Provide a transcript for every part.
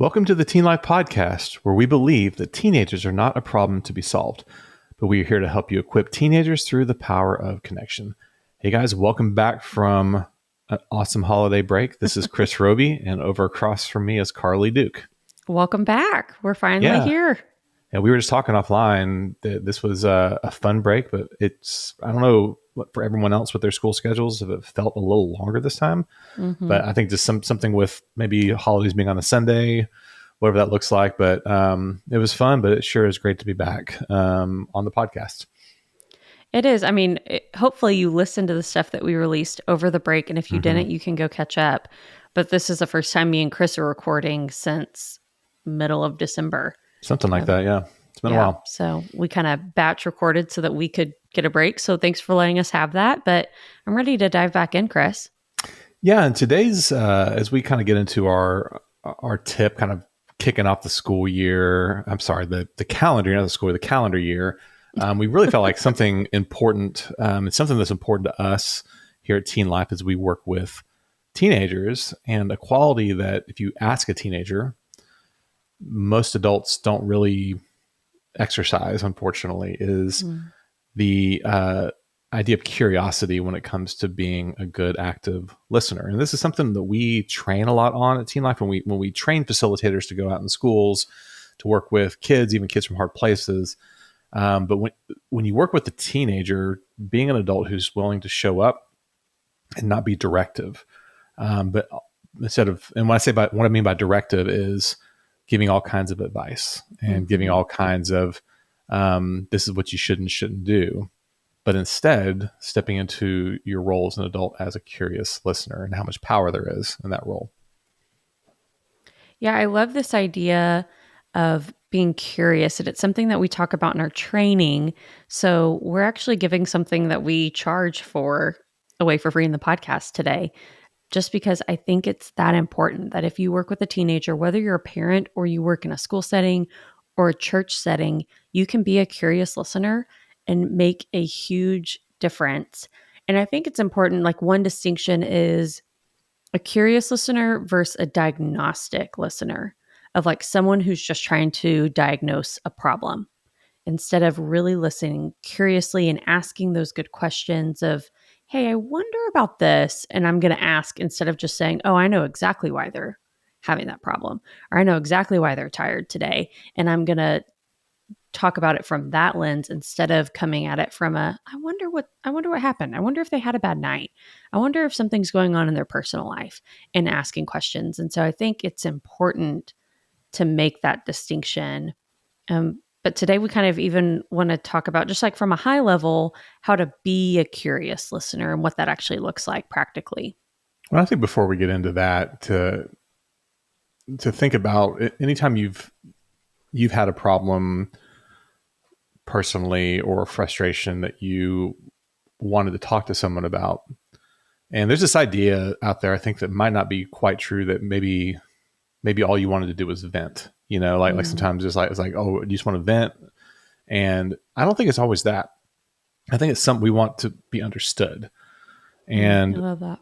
Welcome to the Teen Life Podcast, where we believe that teenagers are not a problem to be solved, but we are here to help you equip teenagers through the power of connection. Hey guys, welcome back from an awesome holiday break. This is Chris Robey, and over across from me is Karlie Duke. Welcome back. We're finally here. And we were just talking offline that this was a fun break, but I don't know what for everyone else with their school schedules, if it felt a little longer this time. Mm-hmm. But I think just something with maybe holidays being on a Sunday, whatever that looks like. But it was fun, but it sure is great to be back on the podcast. It is. I mean, hopefully you listened to the stuff that we released over the break. And if you didn't, you can go catch up. But this is the first time me and Chris are recording since middle of December. Something like that, yeah. It's been a while. So we kind of batch recorded so that we could get a break. So thanks for letting us have that. But I'm ready to dive back in, Chris. Yeah, and today's, as we kind of get into our tip, kind of kicking off the school year, I'm sorry, the calendar year, not the school year, the calendar year, we really felt like something important, it's something that's important to us here at Teen Life as we work with teenagers, and a quality that if you ask a teenager, most adults don't really exercise, unfortunately, is the idea of curiosity when it comes to being a good active listener. And this is something that we train a lot on at Teen Life when we train facilitators to go out in schools to work with kids, even kids from hard places. But when you work with a teenager, being an adult who's willing to show up and not be directive, but instead of, and what I mean by directive is giving all kinds of advice and giving all kinds of, this is what you should and shouldn't do, but instead stepping into your role as an adult as a curious listener and how much power there is in that role. Yeah, I love this idea of being curious, and it's something that we talk about in our training. So we're actually giving something that we charge for away for free in the podcast today, just because I think it's that important that if you work with a teenager, whether you're a parent or you work in a school setting or a church setting, you can be a curious listener and make a huge difference. And I think it's important, like one distinction is a curious listener versus a diagnostic listener, of like someone who's just trying to diagnose a problem instead of really listening curiously and asking those good questions of, hey, I wonder about this. And I'm going to ask instead of just saying, oh, I know exactly why they're having that problem, or I know exactly why they're tired today. And I'm going to talk about it from that lens instead of coming at it from I wonder what happened. I wonder if they had a bad night. I wonder if something's going on in their personal life, and asking questions. And so I think it's important to make that distinction. But today we kind of even want to talk about, just like from a high level, how to be a curious listener and what that actually looks like practically. Well, I think before we get into that, to think about anytime you've had a problem personally or a frustration that you wanted to talk to someone about. And there's this idea out there, I think, that might not be quite true, that maybe all you wanted to do was vent, like sometimes it's like, oh, you just want to vent. And I don't think it's always that. I think it's something we want to be understood. And I love that.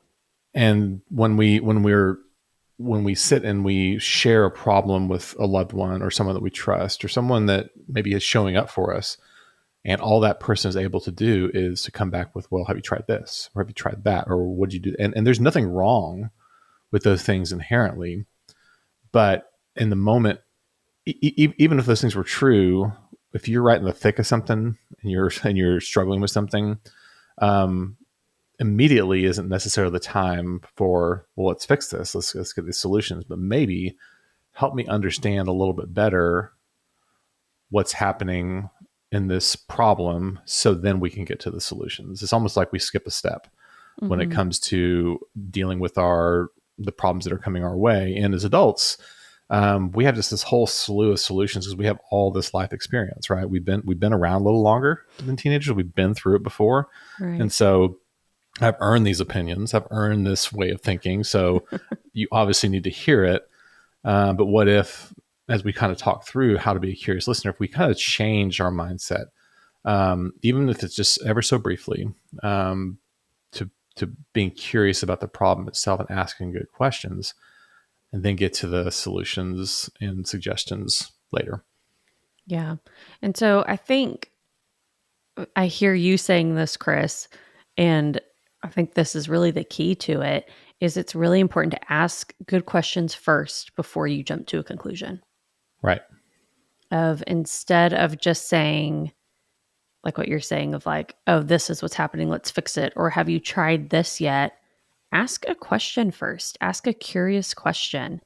And when we sit and we share a problem with a loved one or someone that we trust or someone that maybe is showing up for us, and all that person is able to do is to come back with, well, have you tried this? Or have you tried that? Or what did you do? And there's nothing wrong with those things inherently. But in the moment, even if those things were true, if you're right in the thick of something and you're struggling with something, immediately isn't necessarily the time for, well, let's fix this. Let's get these solutions, but maybe help me understand a little bit better what's happening in this problem, so then we can get to the solutions. It's almost like we skip a step when it comes to dealing with the problems that are coming our way. And as adults, we have just this whole slew of solutions because we have all this life experience, right? We've been around a little longer than teenagers. We've been through it before. Right. And so I've earned these opinions. I've earned this way of thinking. So you obviously need to hear it. But what if, as we kind of talk through how to be a curious listener, if we kind of change our mindset, even if it's just ever so briefly, to being curious about the problem itself and asking good questions, and then get to the solutions and suggestions later. Yeah. And so I think I hear you saying this, Chris, and I think this is really the key to it is it's really important to ask good questions first before you jump to a conclusion. Right. Of instead of just saying like what you're saying of like, oh, this is what's happening, let's fix it, or have you tried this yet? Ask a question first. Ask a curious question.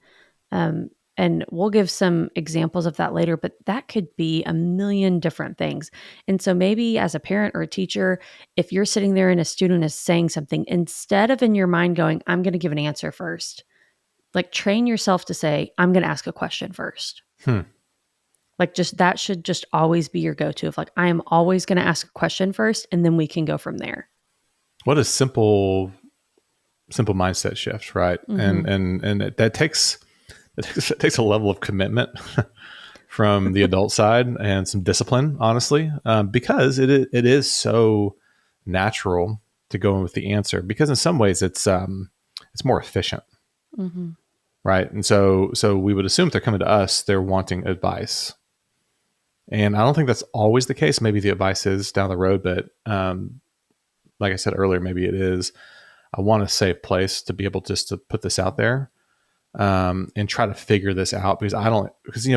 Um, and we'll give some examples of that later, but that could be a million different things. And so maybe as a parent or a teacher, if you're sitting there and a student is saying something, instead of in your mind going, I'm going to give an answer first, like train yourself to say, I'm going to ask a question first. Like just that should just always be your go-to of like, I am always going to ask a question first and then we can go from there. What a simple mindset shift, right? And that takes a level of commitment from the adult side and some discipline, honestly, because it is so natural to go in with the answer, because in some ways it's more efficient, right? And so we would assume if they're coming to us, they're wanting advice. And I don't think that's always the case. Maybe the advice is down the road, but like I said earlier, maybe it is. I want a safe place to be able just to put this out there and try to figure this out, because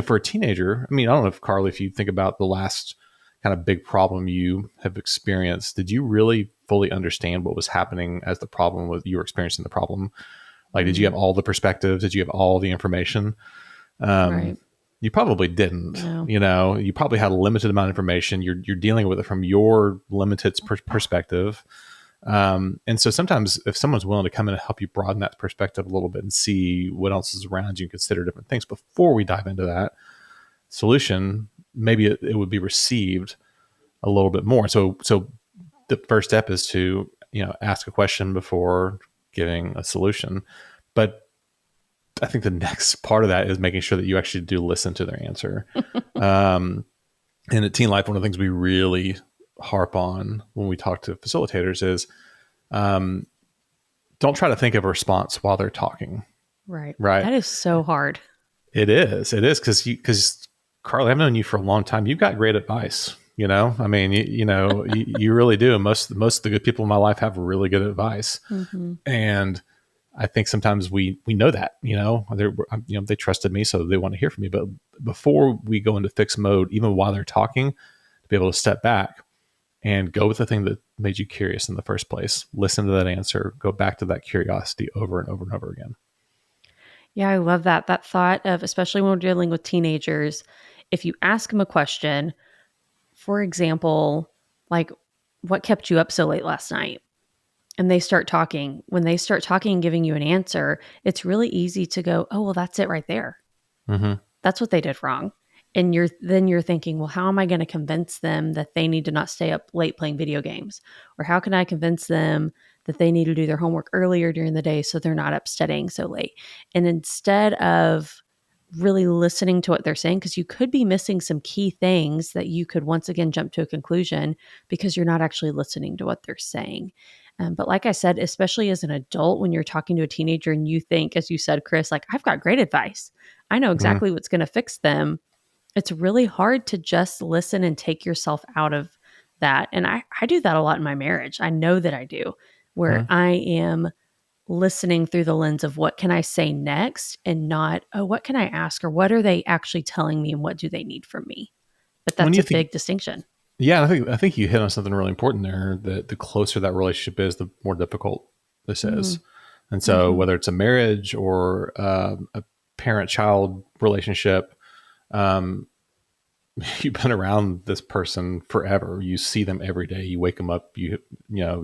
for a teenager, I mean, I don't know if Karlie, if you think about the last kind of big problem you have experienced, did you really fully understand what was happening as the problem was you were experiencing the problem? Like, did you have all the perspectives? Did you have all the information? Right. You probably didn't. No. You probably had a limited amount of information. You're dealing with it from your limited perspective. And so sometimes if someone's willing to come in and help you broaden that perspective a little bit and see what else is around you and consider different things before we dive into that solution, maybe it would be received a little bit more. So the first step is to, ask a question before giving a solution. But I think the next part of that is making sure that you actually do listen to their answer. And at Teen Life, one of the things we really harp on when we talk to facilitators is don't try to think of a response while they're talking. Right. Right. That is so hard. It is because Karlie, I've known you for a long time. You've got great advice. I mean, you really do. Most of the good people in my life have really good advice. And I think sometimes we know that, they trusted me, so they want to hear from me. But before we go into fixed mode, even while they're talking, to be able to step back and go with the thing that made you curious in the first place. Listen to that answer. Go back to that curiosity over and over and over again. Yeah, I love that. That thought of, especially when we're dealing with teenagers, if you ask them a question, for example, like, what kept you up so late last night? And they start talking. When they start talking and giving you an answer, it's really easy to go, oh, well, that's it right there. That's what they did wrong. And you're thinking, well, how am I going to convince them that they need to not stay up late playing video games? Or how can I convince them that they need to do their homework earlier during the day so they're not up studying so late? And instead of really listening to what they're saying, because you could be missing some key things that you could once again jump to a conclusion because you're not actually listening to what they're saying. But like I said, especially as an adult, when you're talking to a teenager and you think, as you said, Chris, like, I've got great advice. I know exactly what's going to fix them. It's really hard to just listen and take yourself out of that. And I do that a lot in my marriage. I know that I do, where I am listening through the lens of what can I say next and not, oh, what can I ask, or what are they actually telling me and what do they need from me? But that's a big distinction. Yeah, I think you hit on something really important there, that the closer that relationship is, the more difficult this is. And so whether it's a marriage or a parent-child relationship, you've been around this person forever. You see them every day. You wake them up. You go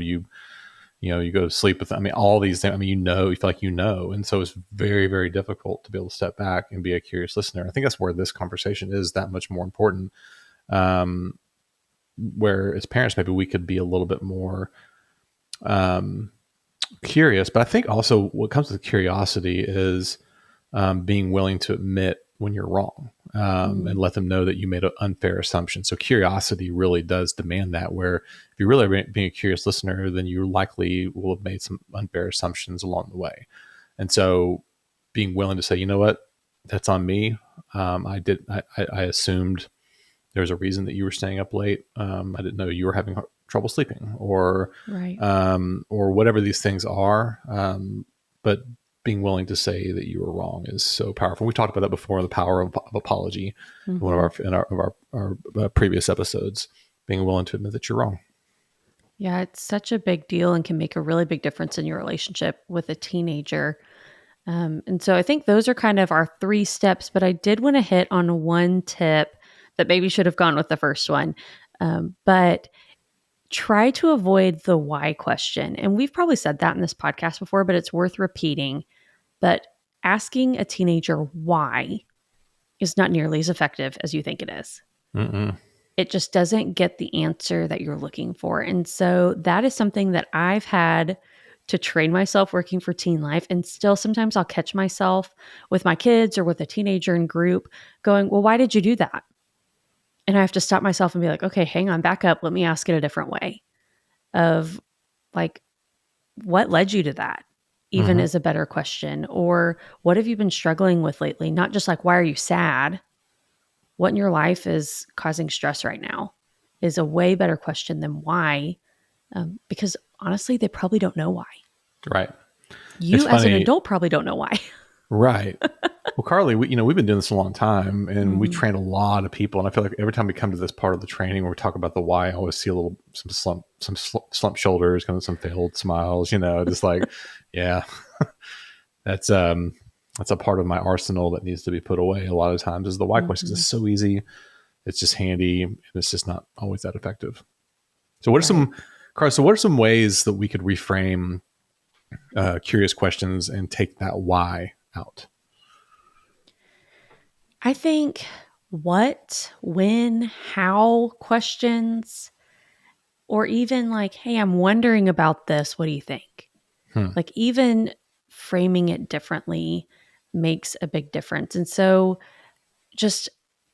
to sleep with them. I mean, all these things. I mean, you feel like and so it's very, very difficult to be able to step back and be a curious listener. I think that's where this conversation is that much more important. Where as parents, maybe we could be a little bit more curious, but I think also what comes with curiosity is being willing to admit when you're wrong and let them know that you made an unfair assumption. So curiosity really does demand that, where if you're really being a curious listener, then you likely will have made some unfair assumptions along the way. And so being willing to say, you know what, that's on me. I assumed there's a reason that you were staying up late. I didn't know you were having trouble sleeping, Right. or whatever these things are. But being willing to say that you were wrong is so powerful. We talked about that before, the power of apology in one of our previous episodes, being willing to admit that you're wrong. Yeah, it's such a big deal and can make a really big difference in your relationship with a teenager. And so I think those are kind of our 3 steps, but I did want to hit on one tip that maybe should have gone with the first one. But try to avoid the why question. And we've probably said that in this podcast before, but it's worth repeating. But asking a teenager why is not nearly as effective as you think it is. Mm-mm. It just doesn't get the answer that you're looking for. And so that is something that I've had to train myself working for teen life. And still, sometimes I'll catch myself with my kids or with a teenager in group going, well, why did you do that? And I have to stop myself and be like, okay, hang on, back up. Let me ask it a different way of like, what led you to that? Even Mm-hmm. is a better question. Or what have you been struggling with lately? Not just like, why are you sad? What in your life is causing stress right now is a way better question than why. Because honestly, they probably don't know why. Right. It's You as an funny. adult probably don't know why. Right. Well, Karlie, we've been doing this a long time, and we Mhm. train a lot of people. And I feel like every time we come to this part of the training where we talk about the why, I always see some slump shoulders, kind of some failed smiles. Just like, yeah, that's a part of my arsenal that needs to be put away. A lot of times is the why question, because Mhm. it's so easy, it's just handy, and it's just not always that effective. So, what are Right. Carl? So, what are some ways that we could reframe curious questions and take that why out? I think what, when, how questions, or even like, hey, I'm wondering about this. What do you think? Hmm. Like, even framing it differently makes a big difference. And so, just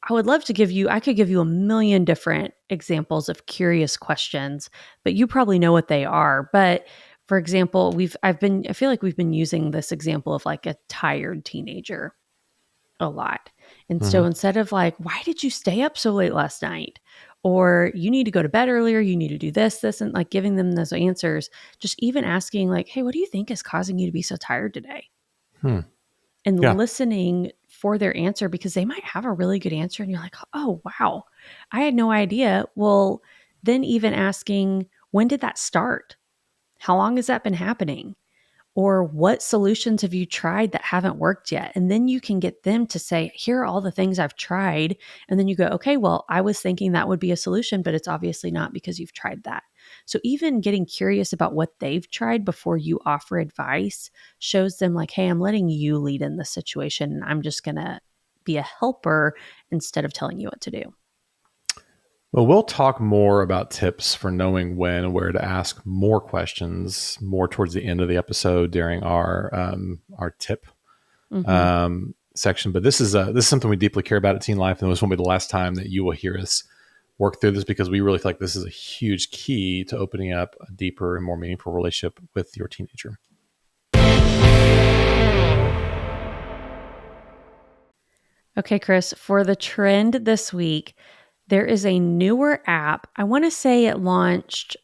I would love to I could give you a million different examples of curious questions, but you probably know what they are. But for example, I feel like we've been using this example of like a tired teenager a lot. And Mm-hmm. so instead of like, why did you stay up so late last night? Or you need to go to bed earlier, you need to do this, and like giving them those answers, just even asking, like, hey, what do you think is causing you to be so tired today? Hmm. And Yeah. listening for their answer because they might have a really good answer. And you're like, oh, wow, I had no idea. Well, then even asking, when did that start? How long has that been happening? Or what solutions have you tried that haven't worked yet? And then you can get them to say, here are all the things I've tried. And then you go, okay, well, I was thinking that would be a solution, but it's obviously not because you've tried that. So even getting curious about what they've tried before you offer advice shows them, like, hey, I'm letting you lead in this situation. And I'm just going to be a helper instead of telling you what to do. Well, we'll talk more about tips for knowing when and where to ask more questions more towards the end of the episode during our tip Mm-hmm. section. But this is something we deeply care about at Teen Life, and this won't be the last time that you will hear us work through this, because we really feel like this is a huge key to opening up a deeper and more meaningful relationship with your teenager. Okay, Chris, for the trend this week, there is a newer app. I want to say it launched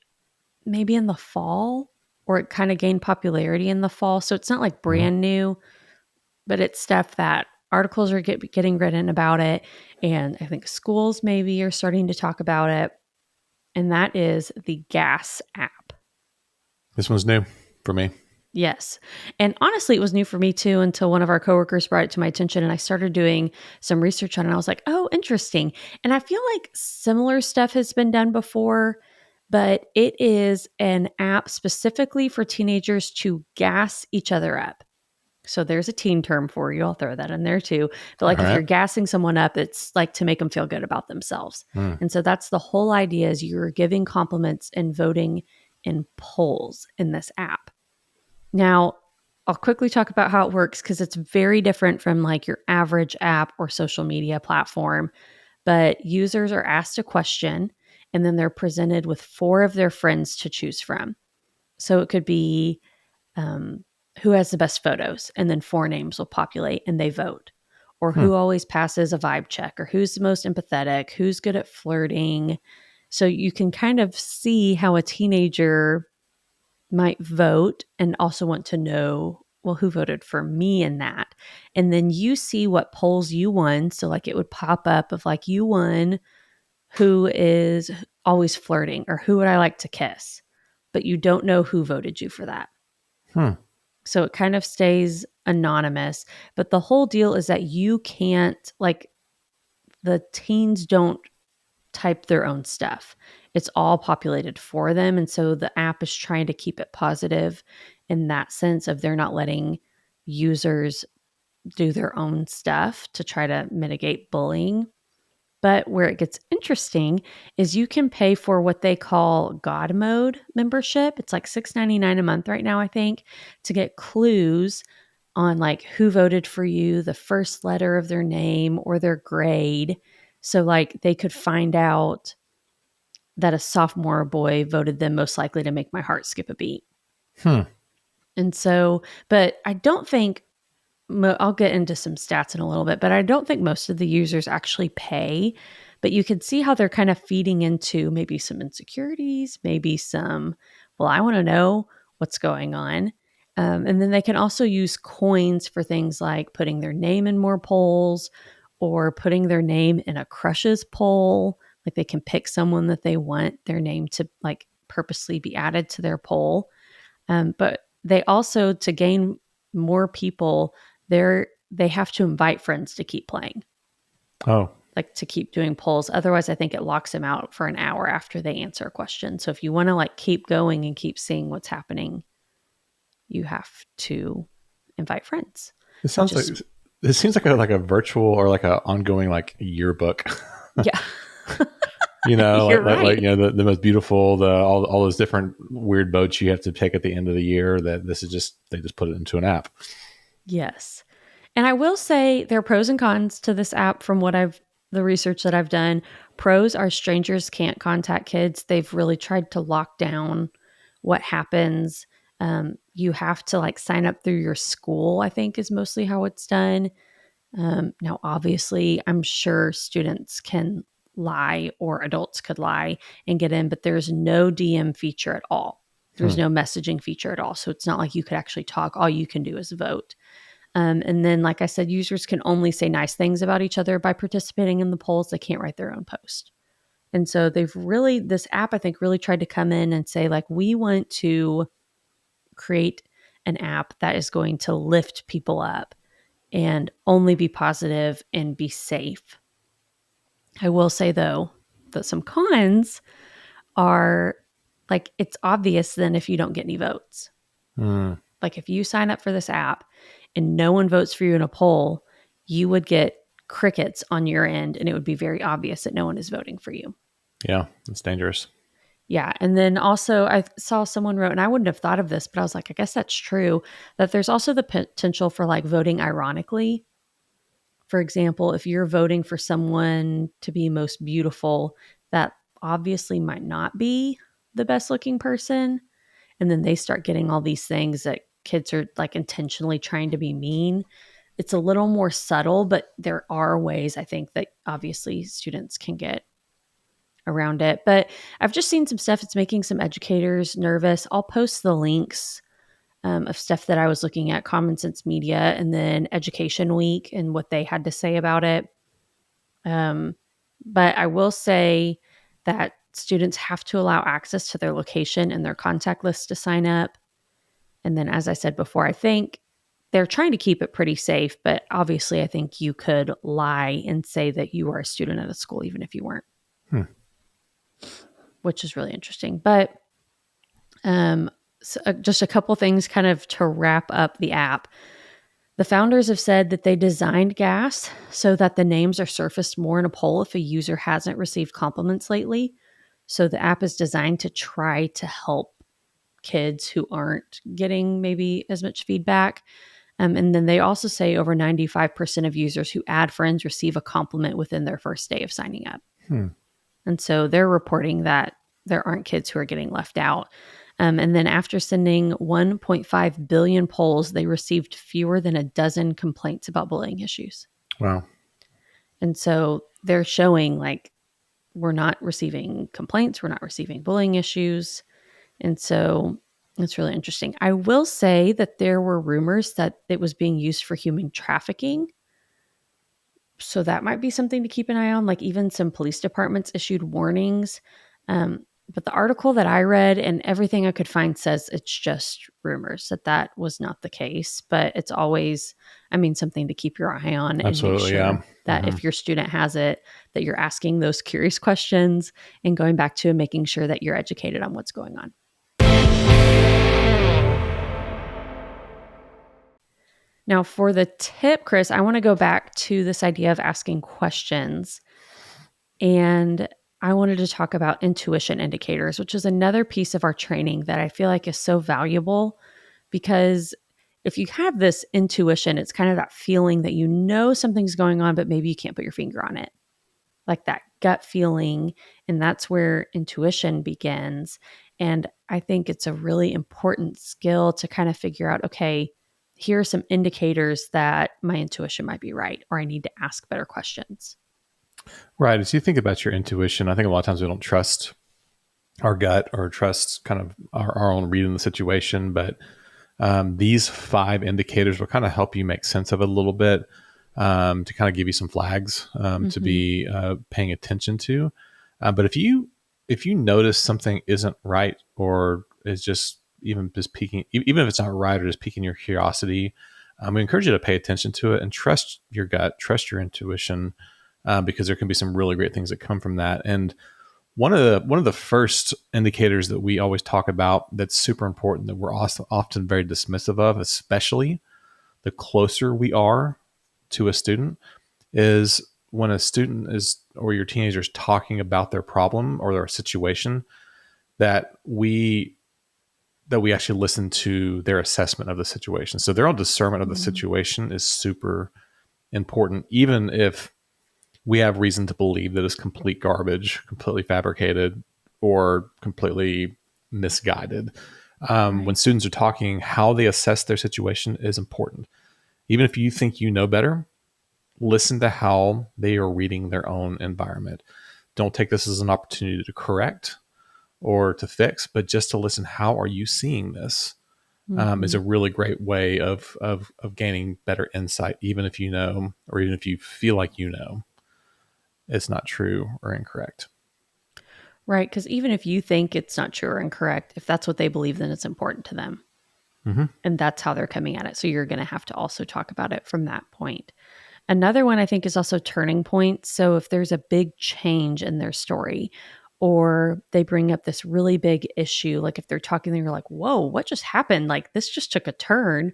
maybe in the fall, or it kind of gained popularity in the fall. So it's not like Mhm. brand new, but it's stuff that articles are getting written about it. And I think schools maybe are starting to talk about it. And that is the Gas app. This one's new for me. Yes. And honestly, it was new for me too until one of our coworkers brought it to my attention and I started doing some research on it. I was like, oh, interesting. And I feel like similar stuff has been done before, but it is an app specifically for teenagers to gas each other up. So there's a teen term for you. I'll throw that in there too. But All like if right. you're gassing someone up, it's like to make them feel good about themselves. Mm. And so that's the whole idea, is you're giving compliments and voting in polls in this app. Now, I'll quickly talk about how it works because it's very different from like your average app or social media platform. But users are asked a question and then they're presented with 4 of their friends to choose from. So it could be, um, who has the best photos, and then 4 names will populate and they vote. Or Hmm. who always passes a vibe check, or who's the most empathetic, who's good at flirting. So you can kind of see how a teenager might vote and also want to know, well, who voted for me in that? And then you see what polls you won. So like it would pop up of like, you won who is always flirting, or who would I like to kiss? But you don't know who voted you for that. Hmm. So it kind of stays anonymous. But the whole deal is that you can't, like, the teens don't type their own stuff. It's all populated for them. And so the app is trying to keep it positive in that sense of they're not letting users do their own stuff to try to mitigate bullying. But where it gets interesting is you can pay for what they call God mode membership. It's like $6.99 a month right now, I think, to get clues on like who voted for you, the first letter of their name or their grade. So like they could find out that a sophomore boy voted them most likely to make my heart skip a beat. Hmm. And so, but I don't think I'll get into some stats in a little bit, but I don't think most of the users actually pay. But you can see how they're kind of feeding into maybe some insecurities, maybe some, well, I want to know what's going on. And then they can also use coins for things like putting their name in more polls or putting their name in a crushes poll. Like they can pick someone that they want their name to like purposely be added to their poll. But they also, to gain more people, they have to invite friends to keep playing, Oh, like to keep doing polls. Otherwise, I think it locks them out for an hour after they answer a question. So if you want to like keep going and keep seeing what's happening, you have to invite friends, it which sounds like is it seems like a virtual or like a ongoing like yearbook. yeah, Like you're right. the most beautiful, all those different weird boats you have to take at the end of the year. That this is just they just put it into an app. Yes. And I will say there are pros and cons to this app from the research that I've done. Pros are strangers can't contact kids. They've really tried to lock down what happens. You have to like sign up through your school, I think is mostly how it's done. Now, obviously, I'm sure students can lie or adults could lie and get in, but there's no DM feature at all. There's Hmm. no messaging feature at all. So it's not like you could actually talk. All you can do is vote. And then, like I said, users can only say nice things about each other by participating in the polls. They can't write their own post. And so this app, I think, really tried to come in and say, like, we want to create an app that is going to lift people up and only be positive and be safe. I will say, though, that some cons are like, it's obvious then if you don't get any votes. Hmm. Like if you sign up for this app and no one votes for you in a poll, you would get crickets on your end and it would be very obvious that no one is voting for you. Yeah, it's dangerous. Yeah. And then also, I saw someone wrote, and I wouldn't have thought of this, but I was like, I guess that's true, that there's also the potential for like voting ironically. For example, if you're voting for someone to be most beautiful, that obviously might not be the best looking person. And then they start getting all these things that kids are like intentionally trying to be mean. It's a little more subtle, but there are ways I think that obviously students can get around it. But I've just seen some stuff. It's making some educators nervous. I'll post the links of stuff that I was looking at, Common Sense Media, and then Education Week and what they had to say about it. But I will say that students have to allow access to their location and their contact list to sign up. And then, as I said before, I think they're trying to keep it pretty safe, but obviously, I think you could lie and say that you are a student at a school, even if you weren't, Hmm. which is really interesting. But just a couple things kind of to wrap up the app. The founders have said that they designed GAS so that the names are surfaced more in a poll if a user hasn't received compliments lately. So the app is designed to try to help kids who aren't getting maybe as much feedback. And then they also say over 95% of users who add friends receive a compliment within their first day of signing up. Hmm. And so they're reporting that there aren't kids who are getting left out. And then after sending 1.5 billion polls, they received fewer than a dozen complaints about bullying issues. Wow. And so they're showing like, we're not receiving complaints, we're not receiving bullying issues. And so it's really interesting. I will say that there were rumors that it was being used for human trafficking. So that might be something to keep an eye on. Like even some police departments issued warnings. But the article that I read and everything I could find says it's just rumors, that was not the case. But it's always, something to keep your eye on and make Absolutely. sure Yeah. that if your student has it, that you're asking those curious questions and going back to making sure that you're educated on what's going on. Now, for the tip, Chris, I want to go back to this idea of asking questions. And I wanted to talk about intuition indicators, which is another piece of our training that I feel like is so valuable, because if you have this intuition, it's kind of that feeling that you know something's going on, but maybe you can't put your finger on it, like that gut feeling. And that's where intuition begins. And I think it's a really important skill to kind of figure out, okay, here are some indicators that my intuition might be right, or I need to ask better questions. Right. As you think about your intuition, I think a lot of times we don't trust our gut or trust kind of our own read in the situation. But these 5 indicators will kind of help you make sense of it a little bit, to kind of give you some flags to be paying attention to. But if you notice something isn't right, or is just piquing, even if it's not right, or just piquing your curiosity, we encourage you to pay attention to it and trust your gut, trust your intuition, because there can be some really great things that come from that. And one of the first indicators that we always talk about that's super important, that we're also often very dismissive of, especially the closer we are to a student, is when a student is, or your teenager is talking about their problem or their situation, that we actually listen to their assessment of the situation. So their own discernment of the situation is super important, even if we have reason to believe that it's complete garbage, completely fabricated, or completely misguided. When students are talking, how they assess their situation is important. Even if you think you know better, listen to how they are reading their own environment. Don't take this as an opportunity to correct or to fix, but just to listen. How are you seeing this? Is a really great way of gaining better insight, even if you know, or even if you feel like you know, it's not true or incorrect. Right. Because even if you think it's not true or incorrect, if that's what they believe, then it's important to them. And that's how they're coming at it. So you're going to have to also talk about it from that point. Another one I think is also turning points. So if there's a big change in their story, or they bring up this really big issue, like if they're talking, then you're like, whoa, what just happened? Like this just took a turn.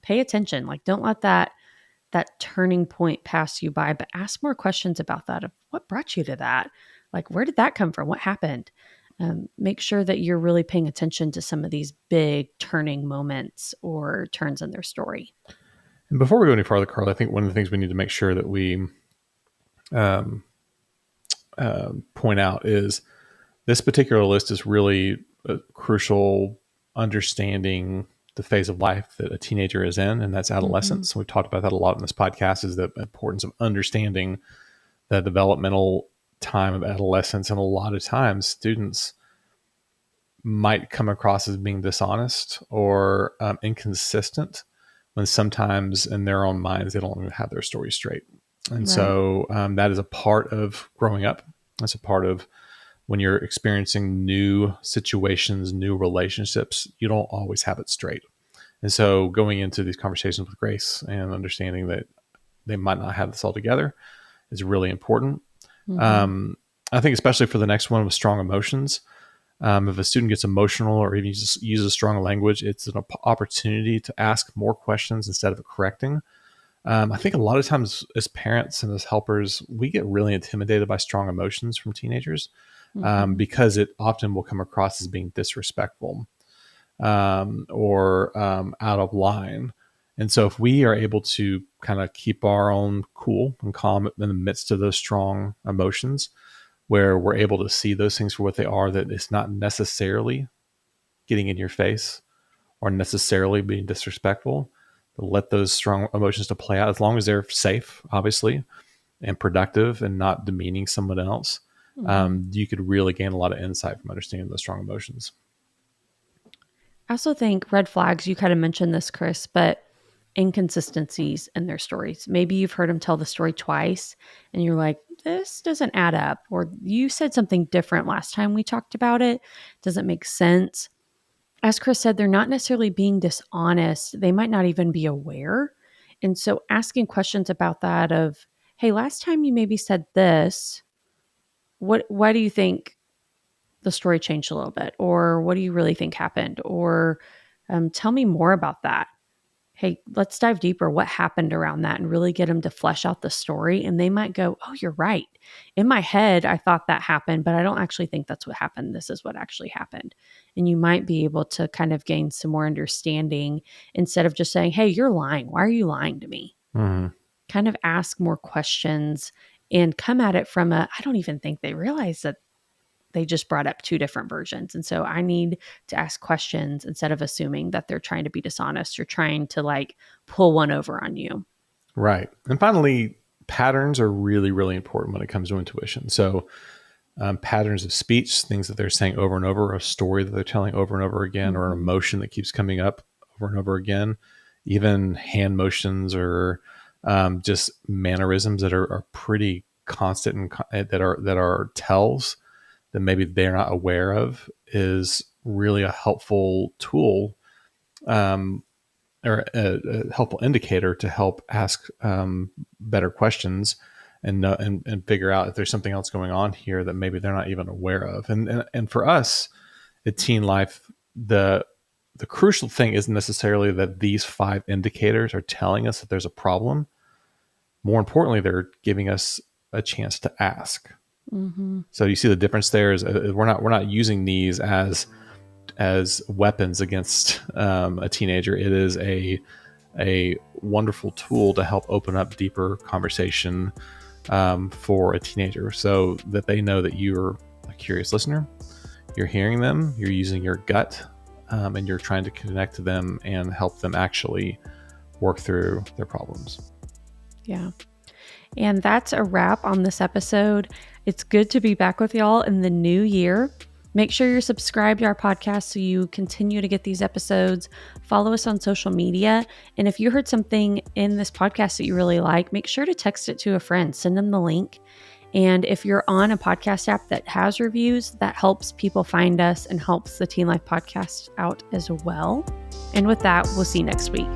Pay attention. Like don't let that turning point pass you by, but ask more questions about that. Of what brought you to that? Like, where did that come from? What happened? Make sure that you're really paying attention to some of these big turning moments or turns in their story. And before we go any farther, Karlie, I think one of the things we need to make sure that we point out is this particular list is really a crucial understanding the phase of life that a teenager is in, and that's adolescence. We've talked about that a lot in this podcast, is the importance of understanding the developmental time of adolescence. And a lot of times students might come across as being dishonest or inconsistent, when sometimes in their own minds they don't even have their story straight. And so that is a part of growing up. That's a part of when you're experiencing new situations, new relationships, you don't always have it straight. And so going into these conversations with grace and understanding that they might not have this all together is really important. I think especially for the next one with strong emotions, if a student gets emotional or even uses strong language, it's an opportunity to ask more questions instead of correcting. I think a lot of times as parents and as helpers, we get really intimidated by strong emotions from teenagers, because it often will come across as being disrespectful, or out of line. And so if we are able to kind of keep our own cool and calm in the midst of those strong emotions, where we're able to see those things for what they are, that it's not necessarily getting in your face or necessarily being disrespectful. Let those strong emotions to play out as long as they're safe, obviously, and productive and not demeaning someone else. You could really gain a lot of insight from understanding those strong emotions. I also think red flags, you kind of mentioned this, Chris, but inconsistencies in their stories. Maybe you've heard them tell the story twice and you're like, this doesn't add up. Or you said something different last time we talked about it. Doesn't make sense. As Chris said, they're not necessarily being dishonest. They might not even be aware. And so asking questions about that of, hey, last time you maybe said this, why do you think the story changed a little bit? Or what do you really think happened? Or tell me more about that. Hey, let's dive deeper. What happened around that and really get them to flesh out the story. And they might go, oh, you're right. In my head, I thought that happened, but I don't actually think that's what happened. This is what actually happened. And you might be able to kind of gain some more understanding instead of just saying, hey, you're lying. Why are you lying to me? Kind of ask more questions and come at it from I don't even think they realize that they just brought up two different versions. And so I need to ask questions instead of assuming that they're trying to be dishonest or trying to like pull one over on you. Right. And finally, patterns are really, really important when it comes to intuition. So patterns of speech, things that they're saying over and over, a story that they're telling over and over again, or an emotion that keeps coming up over and over again, even hand motions or just mannerisms that are pretty constant and that are tells that maybe they're not aware of, is really a helpful tool or a helpful indicator to help ask better questions and figure out if there's something else going on here that maybe they're not even aware of. And for us at Teen Life, the crucial thing isn't necessarily that these 5 indicators are telling us that there's a problem. More importantly, they're giving us a chance to ask. So you see the difference there is we're not using these as weapons against a teenager. It is a wonderful tool to help open up deeper conversation for a teenager, so that they know that you're a curious listener, you're hearing them, you're using your gut, and you're trying to connect to them and help them actually work through their problems. Yeah. And that's a wrap on this episode. It's good to be back with y'all in the new year. Make sure you're subscribed to our podcast so you continue to get these episodes. Follow us on social media. And if you heard something in this podcast that you really like, make sure to text it to a friend. Send them the link. And if you're on a podcast app that has reviews, that helps people find us and helps the Teen Life podcast out as well. And with that, we'll see you next week.